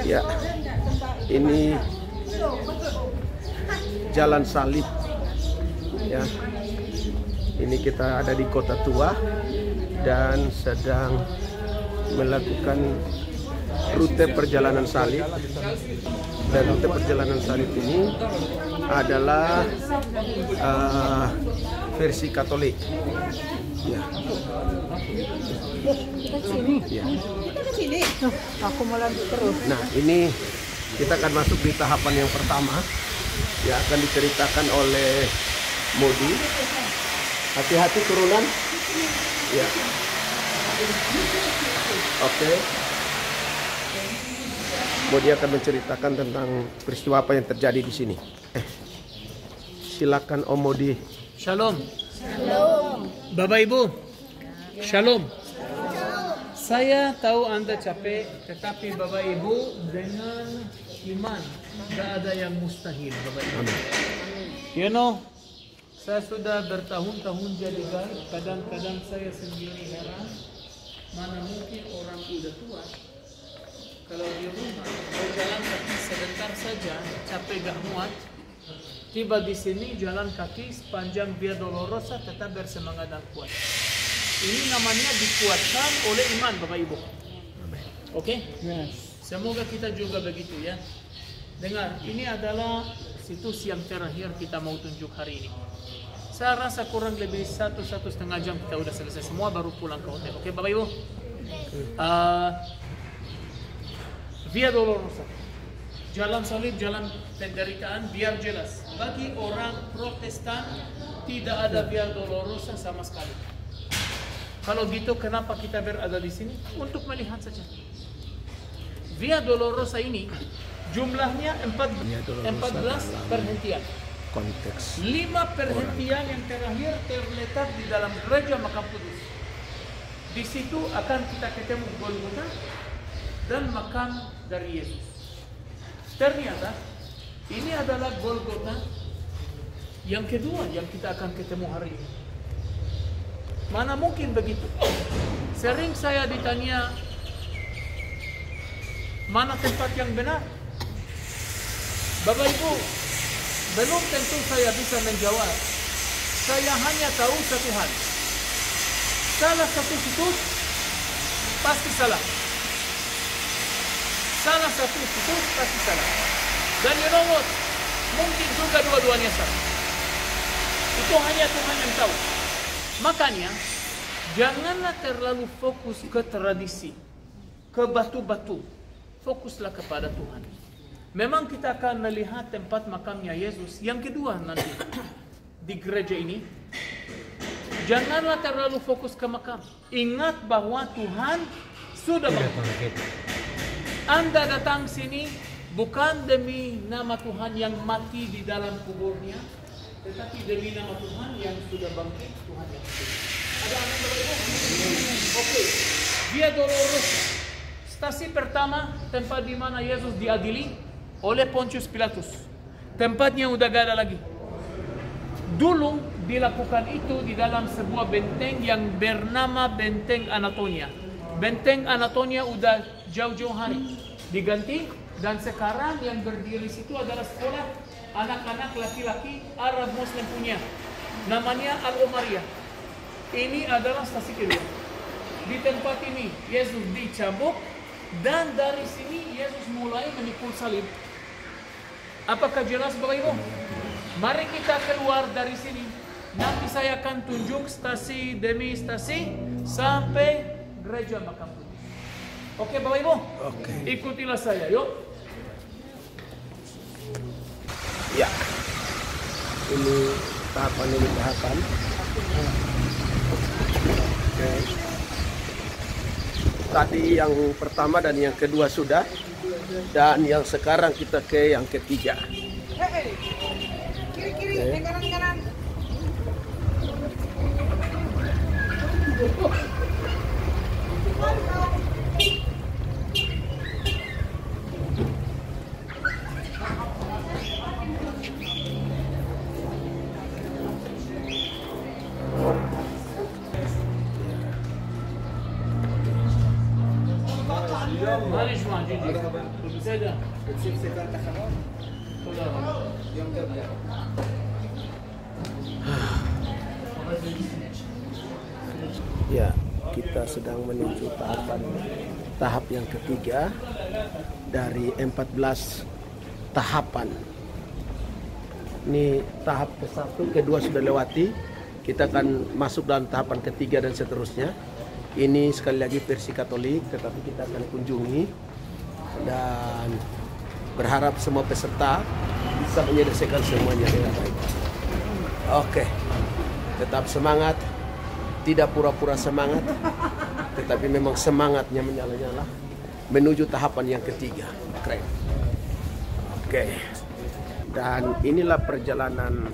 Ya, ini Jalan Salib. Ya, ini kita ada di Kota Tua dan sedang melakukan rute perjalanan salib. Dan rute perjalanan salib ini adalah versi Katolik. Ya. Kita ke sini. Ya. Kita ke sini. Aku mau lanjut terus. Nah, ini kita akan masuk di tahapan yang pertama. Ya, akan diceritakan oleh Modi. Hati-hati turunan. Ya. Oke. Modi akan menceritakan tentang peristiwa apa yang terjadi di sini. Silakan Om Modi. Shalom. Shalom. Bapak Ibu. Shalom. Saya tahu Anda capek, tetapi Bapak Ibu dengan iman tidak ada yang mustahil, Bapak Ibu. You know, saya sudah bertahun-tahun jadi guide. Kadang-kadang saya sendiri heran, mana mungkin orang udah tua kalau di rumah mau jalan kaki sebentar saja capek gak muat, tiba di sini jalan kaki sepanjang Via Dolorosa tetap bersemangat dan kuat. Ini namanya dikuatkan oleh iman, Bapak Ibu. Oke? Yes. Semoga kita juga begitu ya. Dengar, ini adalah situs yang terakhir kita mau tunjuk hari ini. Saya rasa kurang lebih 1-1,5 jam kita udah selesai semua, baru pulang ke hotel. Oke, Bapak Ibu? Via Dolorosa, Jalan Salib, Jalan Penderitaan, biar jelas. Bagi orang Protestan tidak ada Via Dolorosa sama sekali. Kalau gitu, kenapa kita berada di sini? Untuk melihat saja. Via Dolorosa ini jumlahnya 14 perhentian. Konteks 5 perhentian yang terakhir terletak di dalam gereja Makam Kudus. Di situ akan kita ketemu Golgota dan makam dari Yesus. Ternyata ini adalah Golgota yang kedua yang kita akan ketemu hari ini. Mana mungkin begitu? Sering saya ditanya, mana tempat yang benar? Bapak Ibu, belum tentu saya bisa menjawab. Saya hanya tahu satu hal. Salah satu situs pasti salah. Salah satu situs pasti salah. Dan you know what? Mungkin juga dua-duanya salah. Itu hanya Tuhan yang tahu. Makanya, janganlah terlalu fokus ke tradisi, ke batu-batu. Fokuslah kepada Tuhan. Memang kita akan melihat tempat makamnya Yesus. Yang kedua nanti, di gereja ini, janganlah terlalu fokus ke makam. Ingat bahwa Tuhan sudah bangun. Anda datang sini bukan demi nama Tuhan yang mati di dalam kuburnya, tetapi demi nama Tuhan yang sudah bangkit, Tuhan yang hidup. Ada amin, Bapak Ibu? Oke. Via Dolorosa, stasi pertama, tempat di mana Yesus diadili oleh Pontius Pilatus. Tempatnya udah gak ada lagi. Dulu dilakukan itu di dalam sebuah benteng yang bernama Benteng Anatolia. Benteng Anatolia udah jauh-jauh hari diganti, dan sekarang yang berdiri situ adalah sekolah anak-anak laki-laki Arab Muslim punya, namanya Al-Umariyah. Ini adalah stasi kedua. Di tempat ini Yesus dicambuk, dan dari sini Yesus mulai menikul salib. Apakah jelas, Bapak Ibu? Mari kita keluar dari sini. Nanti saya akan tunjuk stasi demi stasi sampai gereja Makam Kudus. Oke, Bapak Ibu? Oke. Ikutilah saya, yuk. Ya, ini tahapan demi tahapan. Oke. Tadi yang pertama dan yang kedua sudah, dan yang sekarang kita ke yang ketiga. Kiri-kiri, kanan-kanan. Mari semua, jujur. בסדר. תודה. Ya, kita sedang menuju tahap yang ketiga dari 14 tahapan. Ini tahap ke-1, kedua sudah lewati. Kita akan masuk dalam tahapan ketiga dan seterusnya. Ini sekali lagi versi Katolik, tetapi kita akan kunjungi dan berharap semua peserta bisa menyelesaikan semuanya dengan baik. Oke, tetap semangat, tidak pura-pura semangat, tetapi memang semangatnya menyala-nyala menuju tahapan yang ketiga. Keren. Oke, dan inilah perjalanan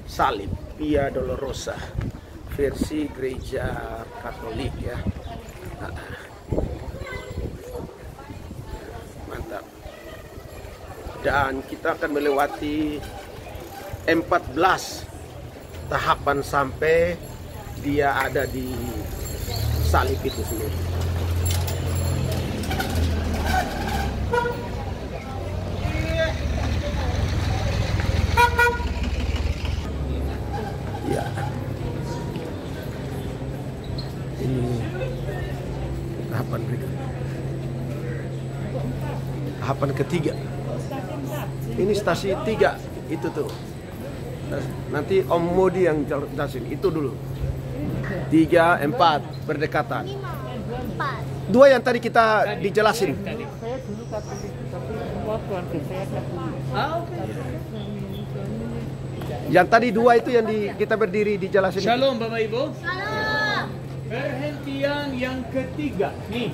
salib Via Dolorosa versi gereja Katolik ya. Mantap. Dan kita akan melewati 14 tahapan sampai dia ada di salib itu sendiri. Ya. Ini tahapan berikutnya. Tahapan ketiga. Ini stasi 3 itu tuh. Nanti Om Modi yang jelasin itu dulu. 3, 4 berdekatan. 2 yang tadi kita dijelasin. Saya dulu Katolik, tapi semua keluarga saya Katolik. Yang tadi 2 itu yang kita berdiri dijelasin. Shalom Bapak Ibu. Shalom. Perhentian yang ketiga. Nih.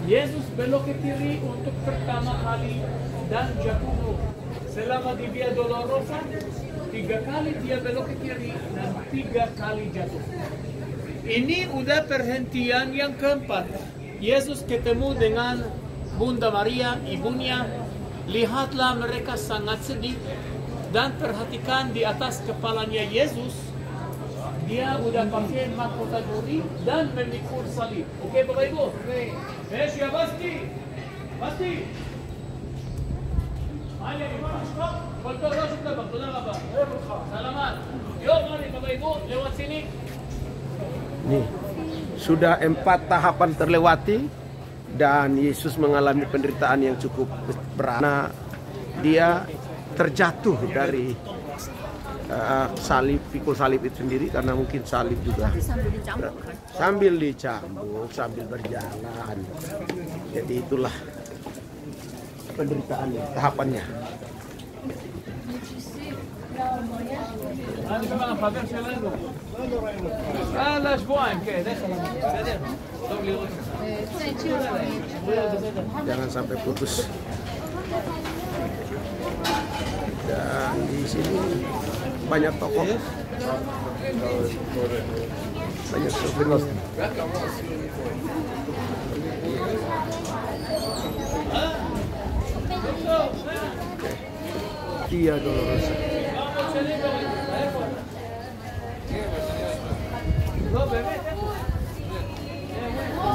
Yesus belok ke kiri untuk pertama kali dan jatuh. Selama di Via Dolorosa 3 kali dia belok ke kiri dan 3 kali jatuh. Ini udah perhentian yang keempat. Yesus ketemu dengan Bunda Maria, ibunya. Lihatlah mereka sangat sedih. Dan perhatikan di atas kepalanya Yesus, dia udah pakai mahkota duri dan memikul salib. Oke Bapak Ibu? Ya pasti. Pasti. Ayo, stop. Betul, sudah Bang. Betul Bapak. Selamat. Yuk, mari Bapak Ibu lewat sini. Nih, sudah 4 tahapan terlewati dan Yesus mengalami penderitaan yang cukup berat. Nah, dia terjatuh dari salib, pikul salib itu sendiri karena mungkin salib juga sambil dicambuk, sambil berjalan. Jadi itulah penderitaannya, tahapannya. Jangan sampai putus. Dan di sini banyak tokoh, banyak souvenir. Via Dolorosa.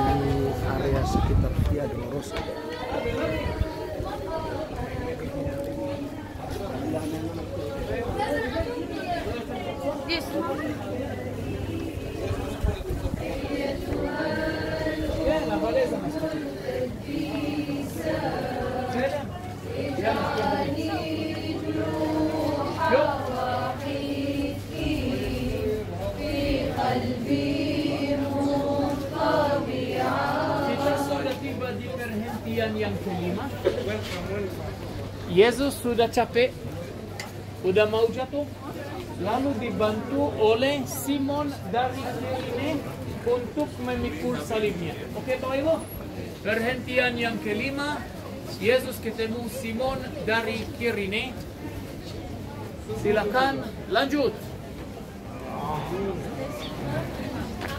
Ini area sekitar Via Dolorosa. Yang kelima, Yesus sudah capek, sudah mau jatuh, lalu dibantu oleh Simon dari Kirene untuk memikul salibnya. Oke Bapak Ibu, perhentian yang kelima, Yesus ketemu Simon dari Kirene. Silakan lanjut.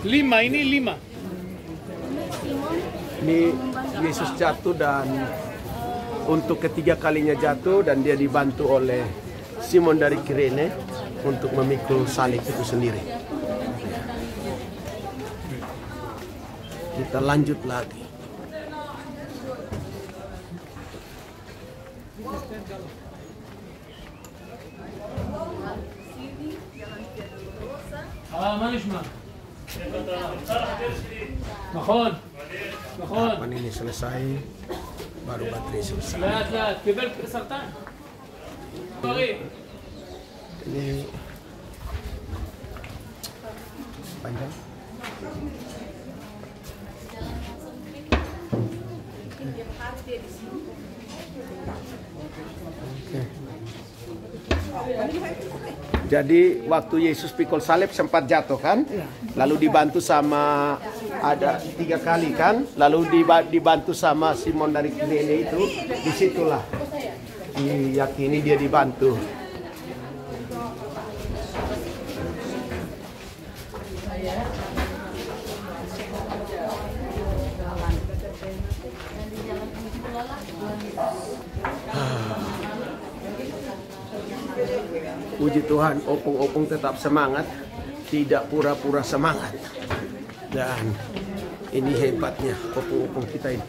5, ini 5. Ini Yesus jatuh dan untuk ketiga kalinya jatuh dan dia dibantu oleh Simon dari Kirene untuk memikul salib itu sendiri. Kita lanjut lagi. Manishma. Mahon. Tahapan ini selesai, baru baterai selesai. Lihat, kibel serta. Ini panjang. Oke. Jadi waktu Yesus pikul salib sempat jatuh kan, lalu dibantu sama ada 3 kali kan, lalu dibantu sama Simon dari Kirene itu, disitulah diyakini dia dibantu. Puji Tuhan, opung-opung tetap semangat, tidak pura-pura semangat. Dan ini hebatnya opung-opung kita ini.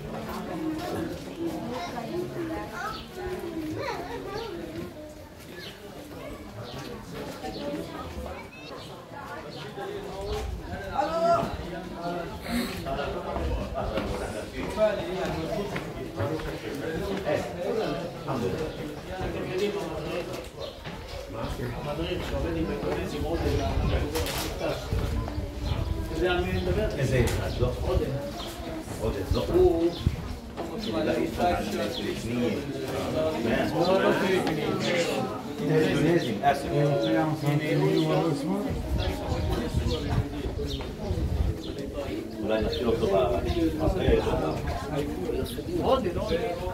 אולי נתחיל אותו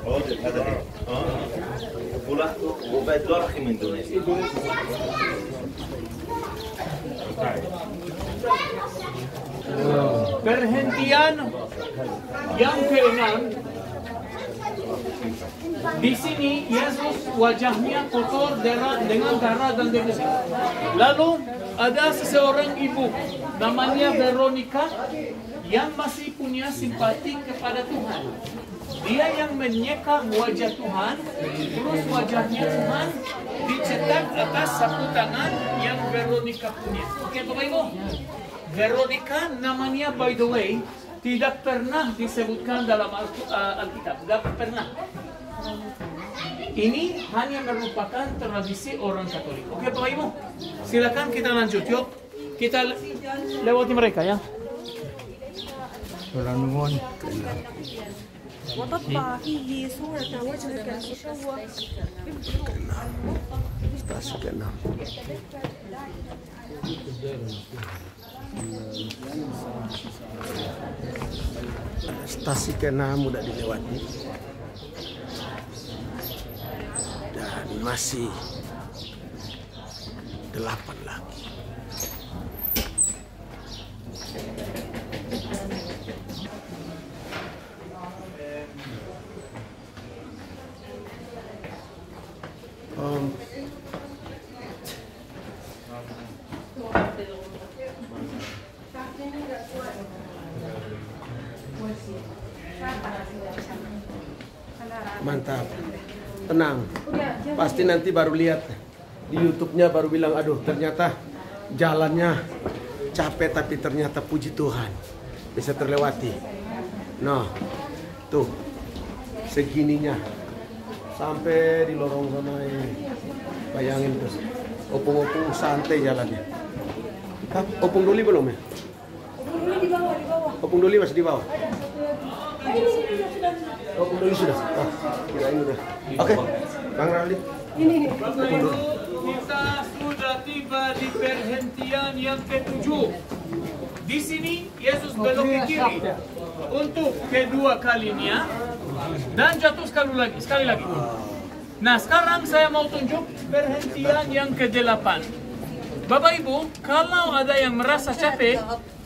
עודד, هذا ايه כפולה, הוא עובד לא רק עם אינדונזיה. Perhentian yang keenam. Di sini Yesus wajahnya kotor dengan darah dan debu. Lalu ada seseorang ibu namanya Veronica yang masih punya simpati kepada Tuhan. Dia yang menyeka wajah Tuhan, terus wajahnya Tuhan dicetak atas sapu tangan yang Veronica punya. Oke, Bapak Ibu? Veronica namanya, by the way, tidak pernah disebutkan dalam Alkitab. Tidak pernah. Ini hanya merupakan tradisi orang Katolik. Oke, Bapak Ibu? Silakan kita lanjut. Yuk, kita lewati mereka ya. وطبع فيه صورة وجهك المشوه Stasi ke-6 udah dilewati dan masih 8 lagi. Mantap, tenang, pasti nanti baru lihat di YouTube-nya, baru bilang aduh ternyata jalannya capek tapi ternyata puji Tuhan bisa terlewati. Nah tuh segininya sampai di lorong sana ini, bayangin terus opung-opung santai jalannya. Hah, opung doli belum ya? Opung doli masih di bawah. Opung doli sudah. Ah, kirain udah. Oke, Bang Rali. Ini. Bapak Ibu, kita sudah tiba di perhentian yang ke-7. Di sini Yesus belok ke kiri untuk kedua kalinya dan jatuh sekali lagi. Nah, sekarang saya mau tunjuk perhentian yang ke-8. Bapak Ibu, kalau ada yang merasa capek,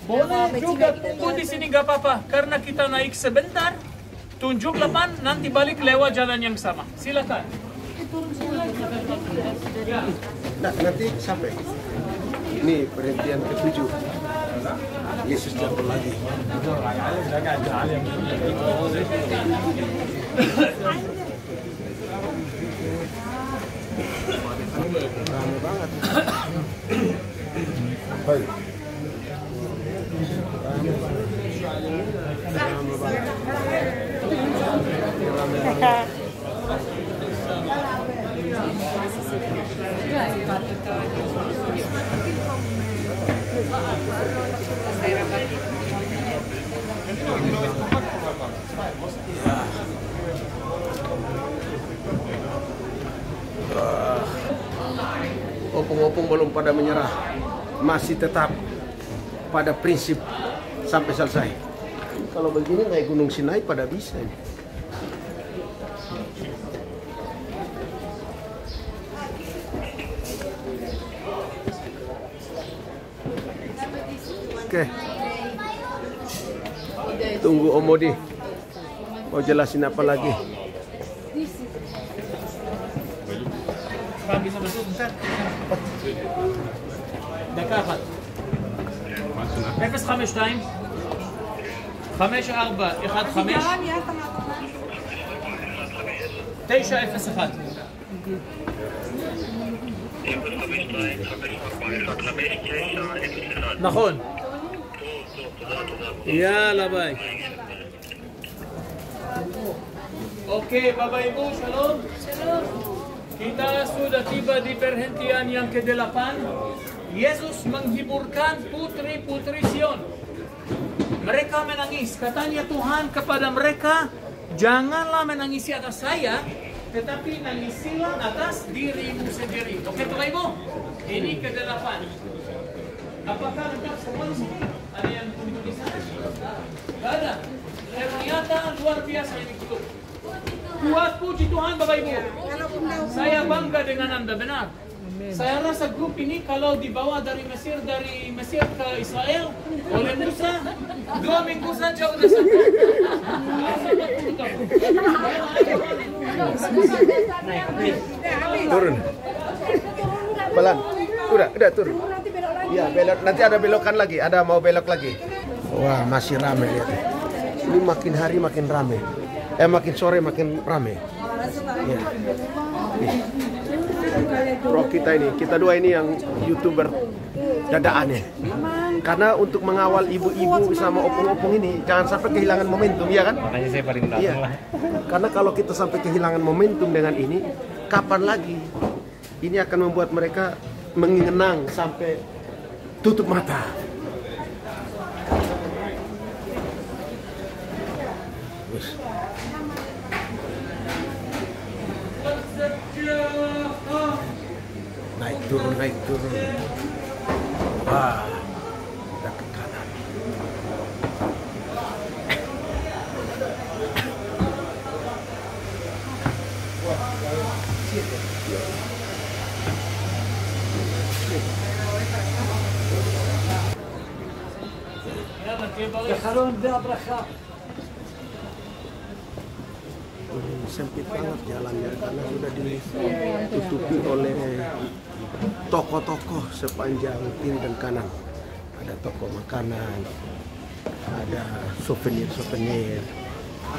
boleh juga tunggu di sini, gak apa-apa, karena kita naik sebentar. Tunjuk 8, nanti balik lewat jalan yang sama. Silakan. Nah, nanti sampai. Ini perhentian ke-7. Yesus jatuh lagi. banget. Baik. Opung-opung belum pada menyerah, masih tetap pada prinsip sampai selesai. Kalau begini naik Gunung Sinai pada bisa ini. Oke, tunggu Om Modi mau jelasin apa lagi. Bisa masuk bentar. דקה אחת. 052 5415 901 נכון. יאללה ביי. Oke, Bapak Ibu, shalom. Shalom. Kita sudah tiba di perhentian yang ke-8. Yesus menghiburkan putri-putri Sion. Mereka menangis. Katanya Tuhan kepada mereka, janganlah menangisi atas saya, tetapi nangisilah atas dirimu sendiri. Oke, Bapak Ibu? Ini ke-8. Apakah lengkap semua di sini? Ada yang duduk di sana? Tidak ada. Ternyata luar biasa ini hidup. Buat puji Tuhan Bapak Ibu. Saya bangga dengan Anda, benar. Saya rasa grup ini kalau dibawa dari Mesir ke Israel oleh Musa, 2 minggu saja udah sampai. Turun. Pelan. Udah turun. Ya, belok. Nanti ada belokan lagi, ada mau belok lagi. Wah, masih rame lihat. Ini makin hari makin rame. Makin sore makin rame. Ya. Bro kita dua ini yang YouTuber dadaan ya. Karena untuk mengawal ibu-ibu sama opung-opung ini jangan sampai kehilangan momentum, ya kan? Makanya saya paling belakang lah. Karena kalau kita sampai kehilangan momentum dengan ini, kapan lagi? Ini akan membuat mereka mengenang sampai tutup mata. Naik turun. Wah, kita ke kanan. Sempit banget jalannya karena sudah ditutupi oleh toko-toko sepanjang kiri dan kanan. Ada toko makanan, ada souvenir,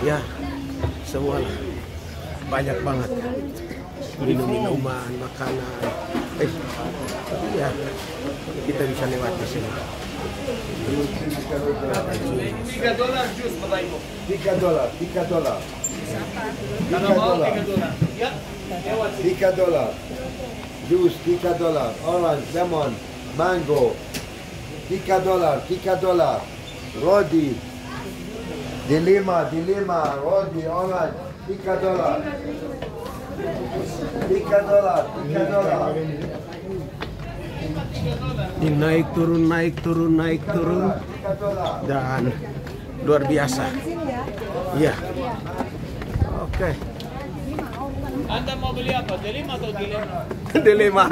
ya semua lah. Banyak banget minuman, makanan. Ya kita bisa lewati sini. $3 jus Bapak Ibu. $3. Kalau mau $3. Ya, lewat. $3. Jus $3. Orange, lemon, mango. $3. Rodi. Dilema, rodi, orange. $3. Ini naik turun dan luar biasa. Iya. Oke. Anda mau beli apa? Dilema atau dilema? Dilema.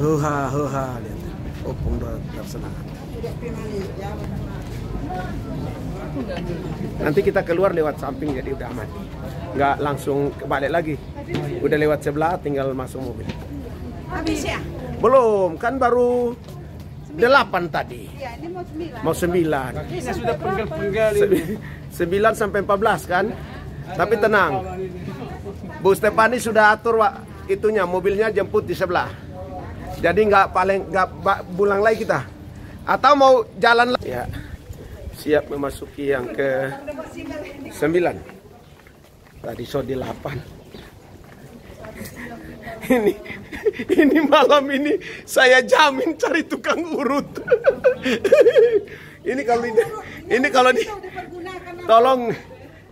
Huha, lihat. Opung tersenang. Nanti kita keluar lewat samping jadi udah aman. Nggak langsung balik lagi. Udah lewat sebelah tinggal masuk mobil. Habis ya? Belum, kan baru 8 tadi. Ya, ini Mau mau 9. 9. Ini sudah penggal-penggal ini. 9 sampai 14 kan? Tapi tenang. Bu Stefani sudah atur itunya, mobilnya jemput di sebelah. Jadi nggak pulang lagi kita. Atau mau jalan lagi? Ya, siap memasuki yang ke 9. Tadi di 8. Ini malam ini saya jamin cari tukang urut. Ini kalau tolong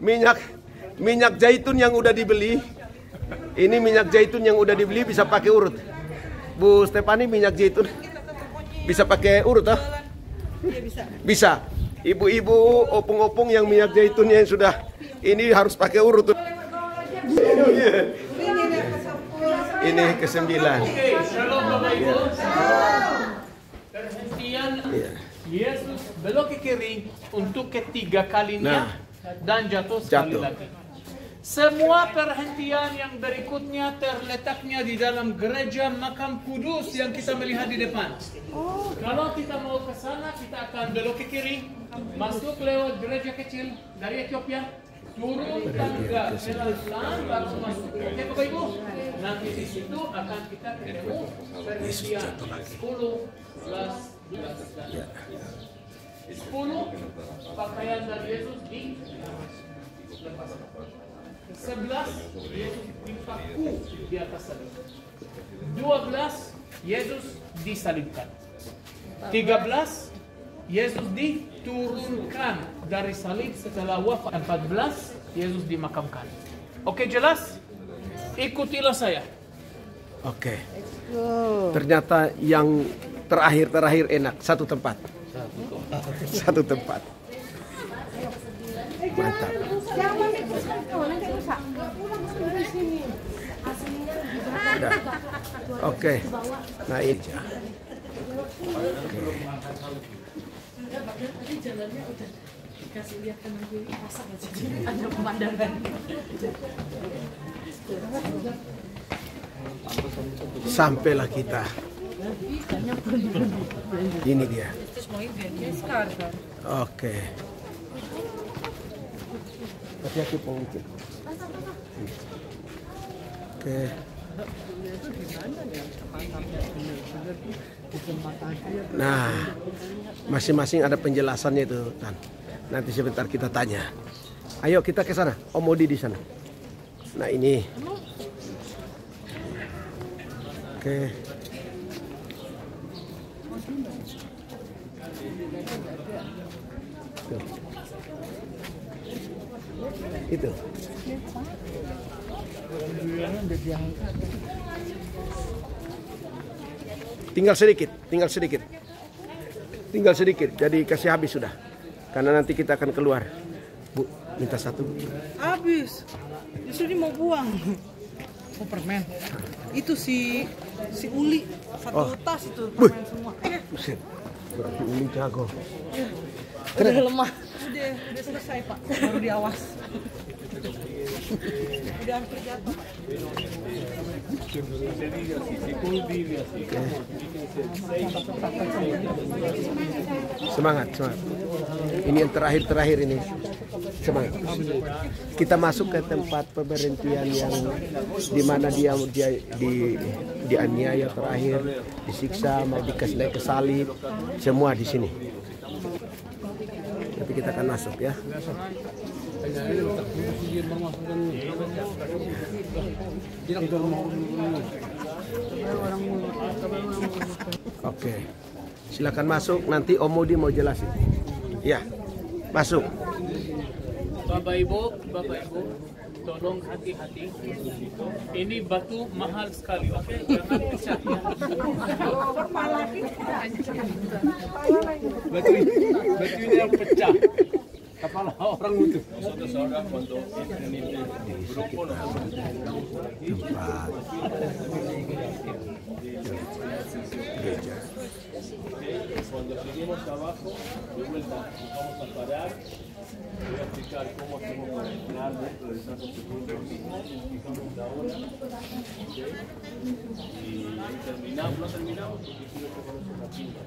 minyak zaitun yang udah dibeli. Ini minyak zaitun yang udah dibeli bisa pakai urut. Bu Stefani, minyak zaitun bisa pakai urut, ah? Bisa. Ibu-ibu, opung-opung yang minyak zaitunnya yang sudah ini harus pakai urut. Ini ke-9. Oke, shalom Bapak Ibu. Perhentian Yesus belok ke kiri untuk ketiga kalinya dan jatuh sekali lagi. Semua perhentian yang berikutnya terletaknya di dalam gereja makam kudus yang kita melihat di depan. Kalau kita mau ke sana, kita akan belok ke kiri, masuk lewat gereja kecil dari Ethiopia, turun tangga pelan-pelan baru masuk. Oke Bapak Ibu? Nanti di situ akan kita ketemu perhentian 10, 11, 12 dan 10 pakaian dari Yesus dilepas. 11 Yesus dipaku di atas salib. 12 Yesus disalibkan. 13 Yesus diturunkan dari salib setelah wafat. 14 Yesus dimakamkan. Oke, jelas? Ikutilah saya. Oke. Ternyata yang terakhir enak, satu tempat. Satu tempat. Mantap. Udah. Oke. Nah ini aja. Ada pemandangan. Sampailah kita. Ini dia. Oke. Hati-hati pengikut. Oke. Nah, masing-masing ada penjelasannya itu, Tan. Nanti sebentar kita tanya. Ayo kita ke sana. Om Modi di sana. Nah ini. Oke. Itu. Tinggal sedikit. Jadi kasih habis sudah. Karena nanti kita akan keluar. Bu, minta satu. Habis. Justru dia mau buang. Oh, permen. Itu si Uli satu tas itu permen semua. Buset. Berarti Uli jago. Udah lemah. Udah selesai, Pak. Baru diawas. Udah hampir jatuh. Semangat. Ini yang terakhir ini. Semangat. Kita masuk ke tempat pemberhentian yang dimana dia dianiaya terakhir, disiksa, mau dikasih naik ke salib, semua di sini. Tapi kita akan masuk ya. Oke, silakan masuk. Nanti Om Modi mau jelasin. Ya, masuk. Bapak Ibu, tolong hati-hati. Ini batu mahal sekali, oke? Jangan pecah ya. Batu ini yang pecah. Kepala orang itu. Saudara-saudara untuk ini Tempat gereja. Cuando lleguemos abajo, de vuelta, vamos a parar. Voy a explicar cómo hacemos para entrar dentro de Santo Sepulcro. Explicamos la hora. Y terminamos, no terminamos porque quiero que conozcan la pinta.